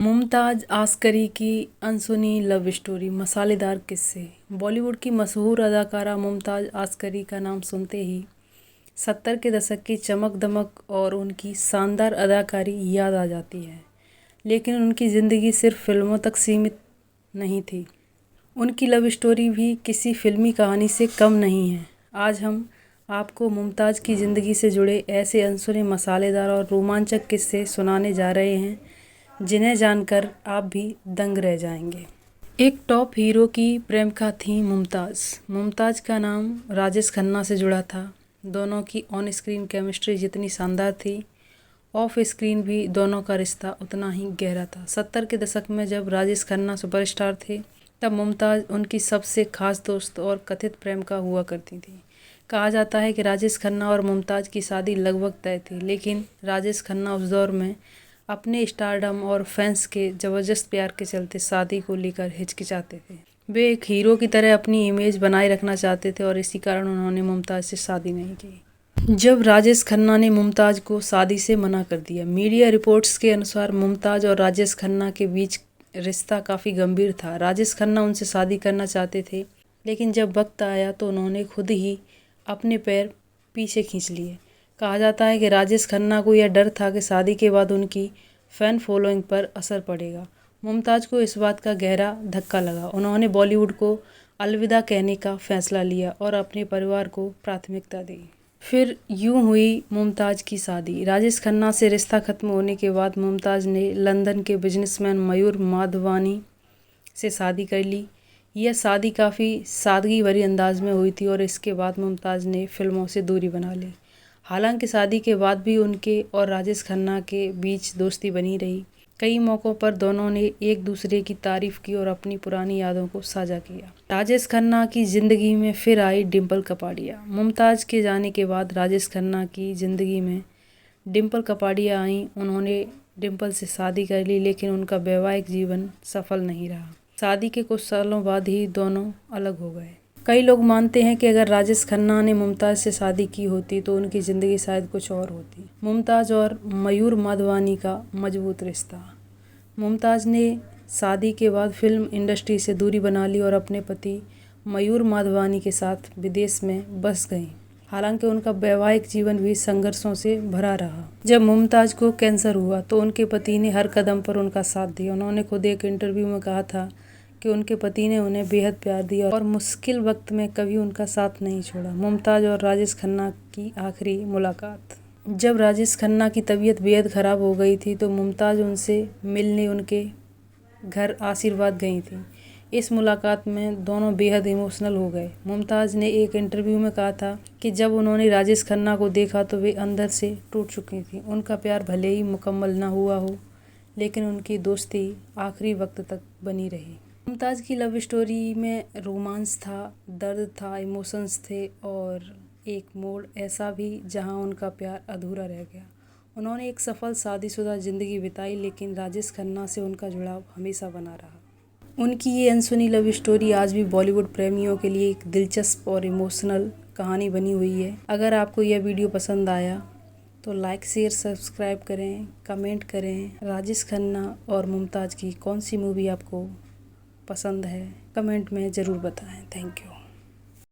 मुमताज़ आस्करी की अनसुनी love story, मसालेदार किस्से। बॉलीवुड की मशहूर अदाकारा मुमताज़ आस्करी का नाम सुनते ही 70 के दशक की चमक दमक और उनकी शानदार अदाकारी याद आ जाती है। लेकिन उनकी ज़िंदगी सिर्फ फिल्मों तक सीमित नहीं थी। उनकी लव स्टोरी भी किसी फिल्मी कहानी से कम नहीं है। आज हम आपको मुमताज़ की ज़िंदगी से जुड़े ऐसे अनसुने, मसालेदार और रोमांचक किस्से सुनाने जा रहे हैं जिन्हें जानकर आप भी दंग रह जाएंगे। एक टॉप हीरो की प्रेमिका थी मुमताज़। मुमताज़ का नाम राजेश खन्ना से जुड़ा था। दोनों की ऑन स्क्रीन केमिस्ट्री जितनी शानदार थी, ऑफ स्क्रीन भी दोनों का रिश्ता उतना ही गहरा था। 70 के दशक में जब राजेश खन्ना सुपरस्टार थे, तब मुमताज़ उनकी सबसे खास दोस्त और कथित प्रेमिका हुआ करती थी। कहा जाता है कि राजेश खन्ना और मुमताज़ की शादी लगभग तय थी, लेकिन राजेश खन्ना उस दौर में अपने स्टारडम और फैंस के ज़बरदस्त प्यार के चलते शादी को लेकर हिचकिचाते थे। वे एक हीरो की तरह अपनी इमेज बनाए रखना चाहते थे और इसी कारण उन्होंने मुमताज़ से शादी नहीं की। जब राजेश खन्ना ने मुमताज़ को शादी से मना कर दिया। मीडिया रिपोर्ट्स के अनुसार मुमताज़ और राजेश खन्ना के बीच रिश्ता काफ़ी गंभीर था। राजेश खन्ना उनसे शादी करना चाहते थे, लेकिन जब वक्त आया तो उन्होंने खुद ही अपने पैर पीछे खींच लिए। कहा जाता है कि राजेश खन्ना को यह डर था कि शादी के बाद उनकी फ़ैन फॉलोइंग पर असर पड़ेगा। मुमताज़ को इस बात का गहरा धक्का लगा। उन्होंने बॉलीवुड को अलविदा कहने का फैसला लिया और अपने परिवार को प्राथमिकता दी। फिर यूं हुई मुमताज़ की शादी। राजेश खन्ना से रिश्ता खत्म होने के बाद मुमताज़ ने लंदन के बिजनेसमैन मयूर माधवानी से शादी कर ली। यह शादी काफ़ी सादगी भरी अंदाज में हुई थी और इसके बाद मुमताज़ ने फिल्मों से दूरी बना ली। हालांकि शादी के बाद भी उनके और राजेश खन्ना के बीच दोस्ती बनी रही। कई मौक़ों पर दोनों ने एक दूसरे की तारीफ की और अपनी पुरानी यादों को साझा किया। राजेश खन्ना की ज़िंदगी में फिर आई डिम्पल कपाड़िया। मुमताज़ के जाने के बाद राजेश खन्ना की ज़िंदगी में डिम्पल कपाड़िया आईं। उन्होंने डिम्पल से शादी कर ली, लेकिन उनका वैवाहिक जीवन सफल नहीं रहा। शादी के कुछ सालों बाद ही दोनों अलग हो गए। कई लोग मानते हैं कि अगर राजेश खन्ना ने मुमताज़ से शादी की होती तो उनकी ज़िंदगी शायद कुछ और होती। मुमताज़ और मयूर माधवानी का मजबूत रिश्ता। मुमताज़ ने शादी के बाद फिल्म इंडस्ट्री से दूरी बना ली और अपने पति मयूर माधवानी के साथ विदेश में बस गईं। हालांकि उनका वैवाहिक जीवन भी संघर्षों से भरा रहा। जब मुमताज़ को कैंसर हुआ तो उनके पति ने हर कदम पर उनका साथ दिया। उन्होंने खुद एक इंटरव्यू में कहा था कि उनके पति ने उन्हें बेहद प्यार दिया और मुश्किल वक्त में कभी उनका साथ नहीं छोड़ा। मुमताज़ और राजेश खन्ना की आखिरी मुलाकात। जब राजेश खन्ना की तबीयत बेहद ख़राब हो गई थी तो मुमताज़ उनसे मिलने उनके घर आशीर्वाद गई थी। इस मुलाकात में दोनों बेहद इमोशनल हो गए। मुमताज़ ने एक इंटरव्यू में कहा था कि जब उन्होंने राजेश खन्ना को देखा तो वे अंदर से टूट चुकी थी। उनका प्यार भले ही मुकम्मल ना हुआ हो, लेकिन उनकी दोस्ती आखिरी वक्त तक बनी रही। मुमताज़ की लव स्टोरी में रोमांस था, दर्द था, इमोशंस थे और एक मोड़ ऐसा भी जहां उनका प्यार अधूरा रह गया। उन्होंने एक सफल शादीशुदा ज़िंदगी बिताई, लेकिन राजेश खन्ना से उनका जुड़ाव हमेशा बना रहा। उनकी ये अनसुनी लव स्टोरी आज भी बॉलीवुड प्रेमियों के लिए एक दिलचस्प और इमोशनल कहानी बनी हुई है। अगर आपको यह वीडियो पसंद आया तो लाइक, शेयर, सब्सक्राइब करें, कमेंट करें। राजेश खन्ना और मुमताज़ की कौन सी मूवी आपको पसंद है, कमेंट में ज़रूर बताएं। Thank you.